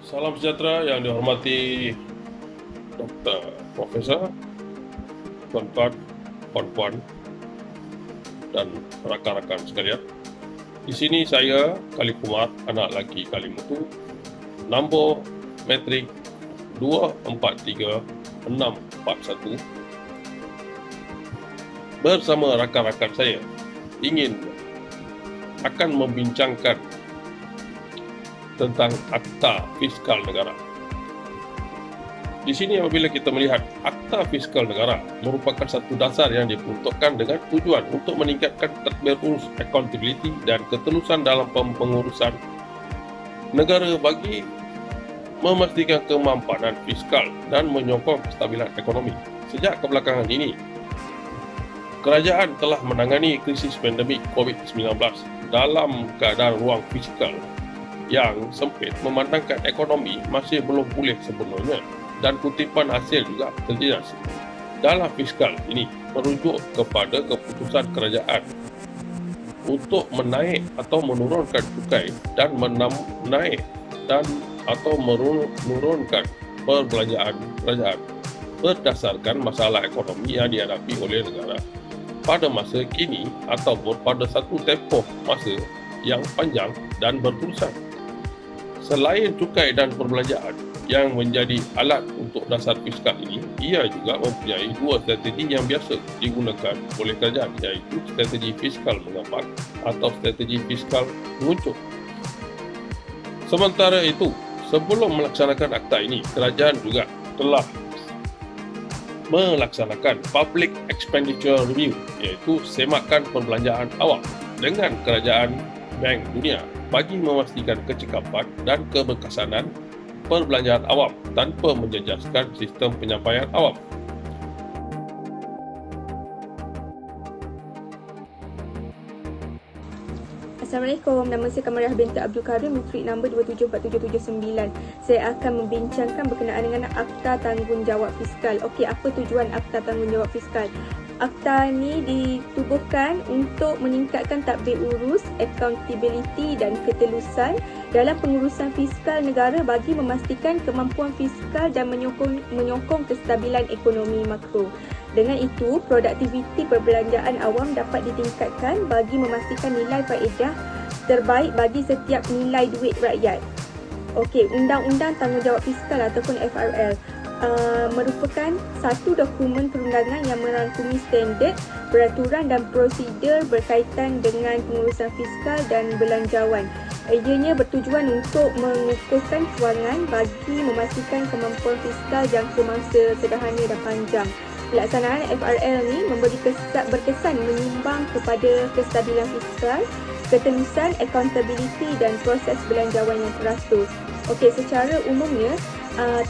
Salam sejahtera yang dihormati Dr. Profesor, tuan-tuan, puan-puan, dan rakan-rakan sekalian. Di sini saya, Kali Kumar, anak lelaki Kalimutu, nombor metrik 243641, bersama rakan-rakan saya akan membincangkan tentang Akta Fiskal Negara. Di sini apabila kita melihat Akta Fiskal Negara merupakan satu dasar yang diperuntukkan dengan tujuan untuk meningkatkan tadbir urus accountability dan ketelusan dalam pengurusan negara bagi memastikan kemampanan fiskal dan menyokong kestabilan ekonomi. Sejak kebelakangan ini, kerajaan telah menangani krisis pandemik COVID-19 dalam keadaan ruang fiskal yang sempit, memandangkan ekonomi masih belum pulih sepenuhnya dan kutipan hasil juga terjejas. Dalam fiskal ini merujuk kepada keputusan kerajaan untuk menaik atau menurunkan cukai dan menaik dan atau menurunkan perbelanjaan kerajaan berdasarkan masalah ekonomi yang dihadapi oleh negara pada masa kini ataupun pada satu tempoh masa yang panjang dan berterusan. Selain cukai dan perbelanjaan yang menjadi alat untuk dasar fiskal ini, ia juga mempunyai dua strategi yang biasa digunakan oleh kerajaan, iaitu strategi fiskal mengambang atau strategi fiskal menguncung. Sementara itu, sebelum melaksanakan akta ini, kerajaan juga telah melaksanakan Public Expenditure Review, iaitu semakan perbelanjaan awam dengan Kerajaan Bank Dunia bagi memastikan kecekapan dan keberkesanan perbelanjaan awam tanpa menjejaskan sistem penyampaian awam. Assalamualaikum, nama saya Kamariah binti Abdul Karim, matric nombor 2747779. Saya akan membincangkan berkenaan dengan Akta Tanggungjawab Fiskal. Okey, apa tujuan Akta Tanggungjawab Fiskal? Akta ini ditubuhkan untuk meningkatkan tadbir urus, accountability dan ketelusan dalam pengurusan fiskal negara bagi memastikan kemampuan fiskal dan menyokong kestabilan ekonomi makro. Dengan itu, produktiviti perbelanjaan awam dapat ditingkatkan bagi memastikan nilai faedah terbaik bagi setiap nilai duit rakyat. Okey, Undang-Undang Tanggungjawab Fiskal ataupun FRL merupakan satu dokumen perundangan yang merangkumi standard, peraturan dan prosedur berkaitan dengan pengurusan fiskal dan belanjawan. Ianya bertujuan untuk mengukuhkan kewangan bagi memastikan kemampuan fiskal jangka masa sederhana dan panjang. Pelaksanaan FRL ni berkesan menyumbang kepada kestabilan fiskal, ketelusan, accountability dan proses belanjawan yang teratur. Okey, secara umumnya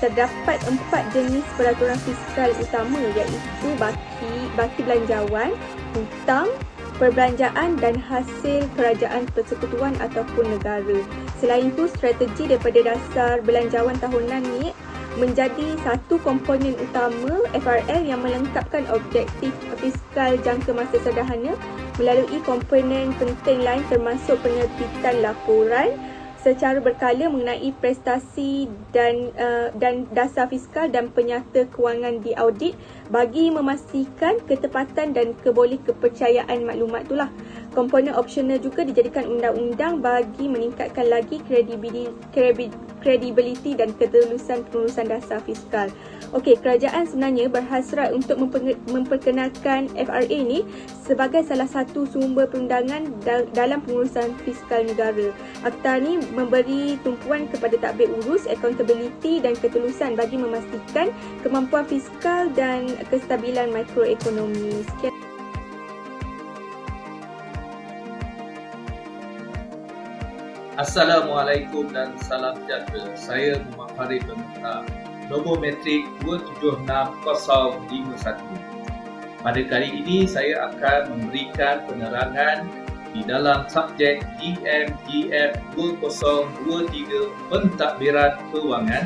terdapat 4 jenis peraturan fiskal utama, iaitu baki belanjawan, hutang, perbelanjaan dan hasil kerajaan persekutuan ataupun negara. Selain itu, strategi daripada dasar belanjawan tahunan ni menjadi satu komponen utama FRL yang melengkapkan objektif fiskal jangka masa sederhana melalui komponen penting lain termasuk penerbitan laporan secara berkala mengenai prestasi dan dasar fiskal dan penyata kewangan diaudit bagi memastikan ketepatan dan kepercayaan maklumat itulah. Komponen opsional juga dijadikan undang-undang bagi meningkatkan lagi kredibiliti dan ketelusan pengurusan dasar fiskal. Okey, kerajaan sebenarnya berhasrat untuk memperkenalkan FRA ini sebagai salah satu sumber perundangan dalam pengurusan fiskal negara. Akta ini memberi tumpuan kepada tadbir urus, accountability dan ketelusan bagi memastikan kemampuan fiskal dan kestabilan makroekonomi. Sekian. Assalamualaikum dan salam sejahtera. Saya Muhammad Farid Pemuta, nombor metrik 276051. Pada kali ini saya akan memberikan penerangan di dalam subjek GMGF 2023 pentadbiran kewangan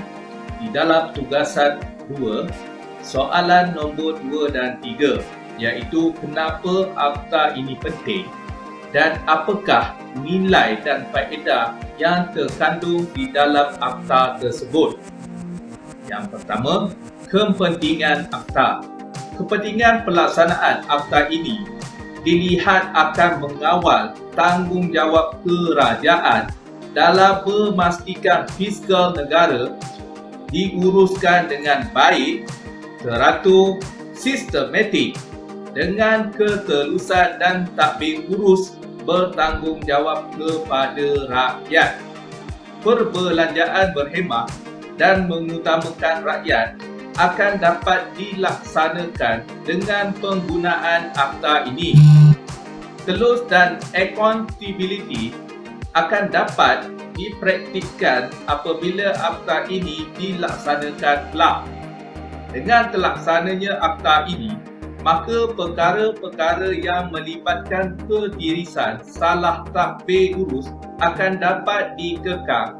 di dalam tugasan 2, soalan nombor 2 dan 3, iaitu kenapa akta ini penting. dan apakah nilai dan faedah yang terkandung di dalam akta tersebut. Yang pertama, kepentingan akta. Kepentingan pelaksanaan akta ini dilihat akan mengawal tanggungjawab kerajaan dalam memastikan fiskal negara diuruskan dengan baik, teratur, sistematik, dengan ketelusan dan takbir urus bertanggungjawab kepada rakyat. Perbelanjaan berhemah dan mengutamakan rakyat akan dapat dilaksanakan dengan penggunaan akta ini. Telus dan accountability akan dapat dipraktikkan apabila akta ini dilaksanakan kelak. Dengan terlaksananya akta ini, maka perkara-perkara yang melibatkan ketirisan salah takbir urus akan dapat dikekang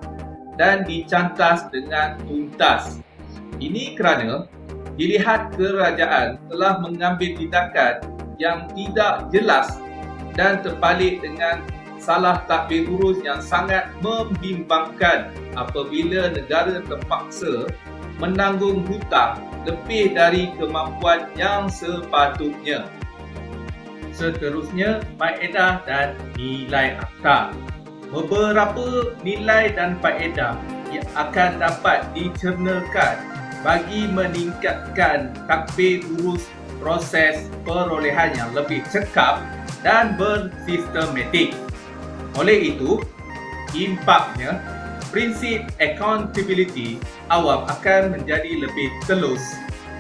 dan dicantas dengan tuntas. Ini kerana dilihat kerajaan telah mengambil tindakan yang tidak jelas dan terbalik dengan salah takbir urus yang sangat membimbangkan apabila negara terpaksa menanggung hutang lebih dari kemampuan yang sepatutnya. Seterusnya, faedah dan nilai akta. Beberapa nilai dan faedah yang akan dapat dicernakan bagi meningkatkan takbir urus proses perolehan yang lebih cekap dan bersistematik. Oleh itu, impaknya, prinsip accountability awam akan menjadi lebih telus,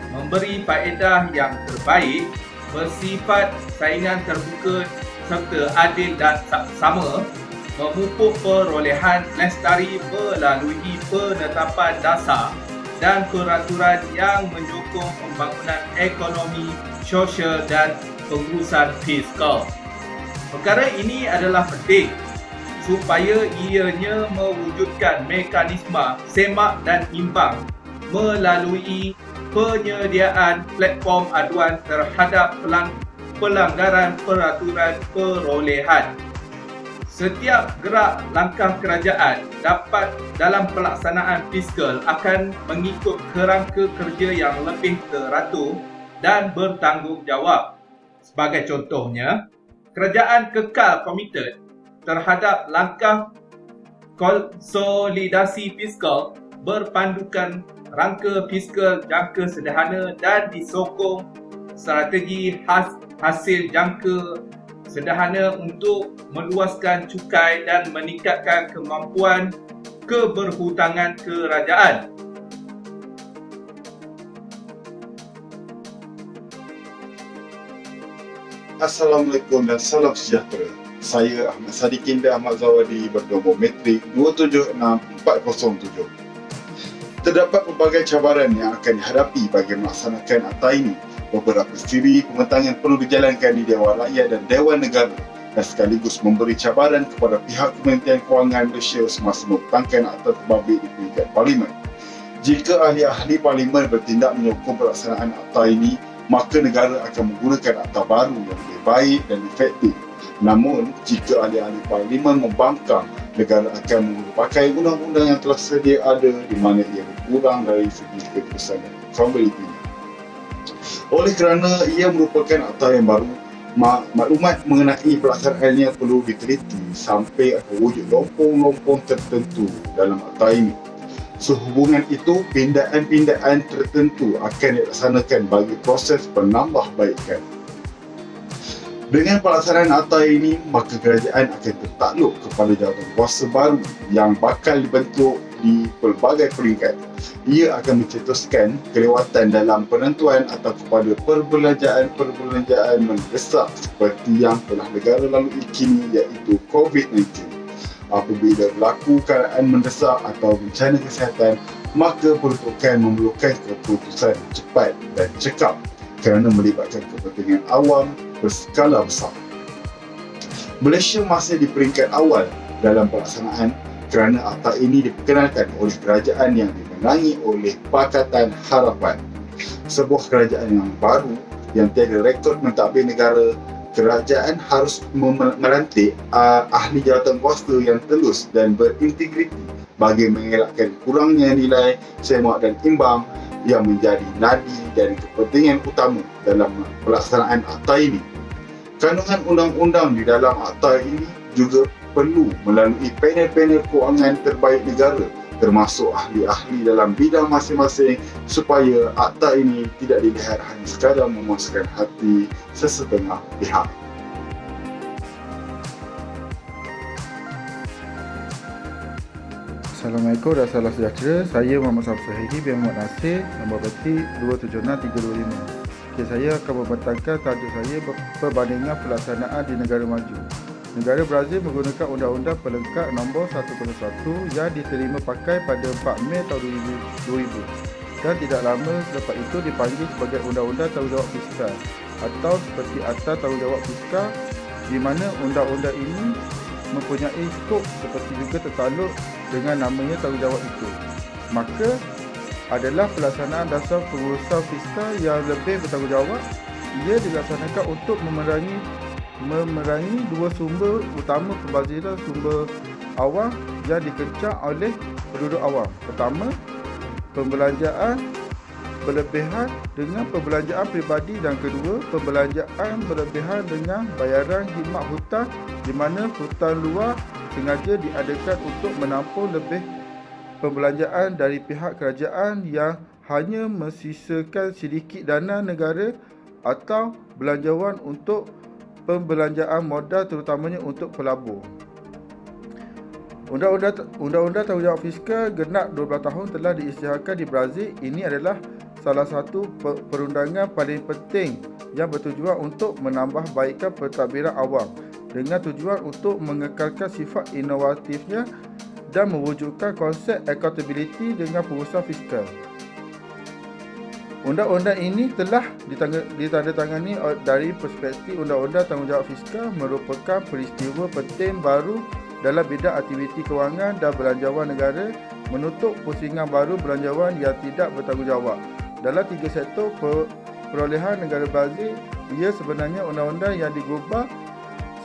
memberi faedah yang terbaik, bersifat saingan terbuka serta adil dan sama, memupuk perolehan lestari melalui penetapan dasar dan peraturan yang menyokong pembangunan ekonomi, sosial dan pengurusan fiskal. Perkara ini adalah penting supaya ianya mewujudkan mekanisme semak dan imbang melalui penyediaan platform aduan terhadap pelanggaran peraturan perolehan. Setiap gerak langkah kerajaan dapat dalam pelaksanaan fiskal akan mengikut kerangka kerja yang lebih teratur dan bertanggungjawab. Sebagai contohnya, kerajaan kekal komited terhadap langkah konsolidasi fiskal berpandukan rangka fiskal jangka sederhana dan disokong strategi hasil jangka sederhana untuk meluaskan cukai dan meningkatkan kemampuan keberhutangan kerajaan. Assalamualaikum dan salam sejahtera. Saya Ahmad Sadikin dan Ahmad Zawadi bernombor metrik 276-407. Terdapat pelbagai cabaran yang akan dihadapi bagi melaksanakan akta ini. Beberapa siri pembentangan perlu dijalankan di Dewan Rakyat dan Dewan Negara dan sekaligus memberi cabaran kepada pihak Kementerian Kewangan Malaysia semasa membentangkan akta terbabit di peringkat Parlimen. Jika ahli-ahli Parlimen bertindak menyokong pelaksanaan akta ini, maka negara akan menggunakan akta baru yang lebih baik dan efektif. Namun, jika ahli-ahli Parlimen membangkang, negara akan memakai undang-undang yang telah sedia ada di mana ia kurang dari segi keputusan dan accountability. Oleh kerana ia merupakan akta yang baru, maklumat mengenai pelaksanaannya perlu diteliti sampai ada wujud lompong-lompong tertentu dalam akta ini. Sehubungan itu, pindaan-pindaan tertentu akan dilaksanakan bagi proses penambahbaikan. Dengan pelaksanaan akta ini, maka kerajaan akan tertakluk kepada jawatan kuasa baru yang bakal dibentuk di pelbagai peringkat. Ia akan mencetuskan kelewatan dalam penentuan atau kepada perbelanjaan mendesak seperti yang telah negara lalui kini iaitu COVID-19. Apabila berlaku keadaan mendesak atau bencana kesihatan, maka peruntukan memerlukan keputusan cepat dan cekap kerana melibatkan kepentingan awam berskala besar. Malaysia masih di peringkat awal dalam pelaksanaan kerana akta ini diperkenalkan oleh kerajaan yang dimenangi oleh Pakatan Harapan, sebuah kerajaan yang baru yang tiada rekod mentadbir negara kerajaan harus melantik ahli jawatan kuasa yang telus dan berintegriti bagi mengelakkan kurangnya nilai semak dan imbang yang menjadi nadi dari kepentingan utama dalam pelaksanaan akta ini. Kandungan undang-undang di dalam akta ini juga perlu melalui panel-panel kewangan terbaik negara termasuk ahli-ahli dalam bidang masing-masing supaya akta ini tidak dilihat hanya sekadar memuaskan hati sesetengah pihak. Assalamualaikum dan salam sejahtera. Saya Muhammad Samsul Hedi bin Muhammad Nasir, nombor peti 276325. Okay, saya akan membentangkan tajuk saya perbandingan pelaksanaan di negara maju. Negara Brazil menggunakan Undang-Undang Pelengkap Nombor 101 yang diterima pakai pada 4 Mei tahun 2000 dan tidak lama selepas itu dipanggil sebagai Undang-Undang Tanggungjawab Fiskal atau seperti Akta Tanggungjawab Fiskal, di mana undang-undang ini mempunyai skop seperti juga tertakluk dengan namanya tanggungjawab itu. Maka adalah pelaksanaan dasar pengurusan fiskal yang lebih bertanggungjawab. Ia dilaksanakan untuk memerangi dua sumber utama pembaziran sumber awam yang dikencang oleh penduduk awam. Pertama, pembelanjaan berlebihan dengan perbelanjaan peribadi, dan kedua, pembelanjaan berlebihan dengan bayaran khidmat hutang di mana hutang luar sengaja diadakan untuk menampung lebih pembelanjaan dari pihak kerajaan yang hanya mensisakan sedikit dana negara atau belanjawan untuk pembelanjaan modal terutamanya untuk pelabur. Undang-Undang Tanggungjawab Fiskal genap 12 tahun telah diisytiharkan di Brazil. Ini adalah salah satu perundangan paling penting yang bertujuan untuk menambah baikkan pentadbiran awam dengan tujuan untuk mengekalkan sifat inovatifnya dan mewujudkan konsep accountability dengan pengurusan fiskal. Undang-undang ini telah ditandatangani dari perspektif Undang-Undang Tanggungjawab Fiskal merupakan peristiwa penting baru dalam bidang aktiviti kewangan dan belanjawan negara, menutup pusingan baru belanjawan yang tidak bertanggungjawab. Dalam 3 sektor perolehan negara Brazil, ia sebenarnya undang-undang yang digubah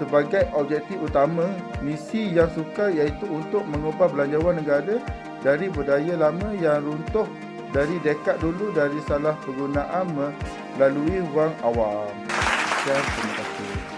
sebagai objektif utama misi yang sukar, iaitu untuk mengubah belanjawan negara dari budaya lama yang runtuh dari dekad dulu dari salah penggunaan melalui wang awam. Terima kasih.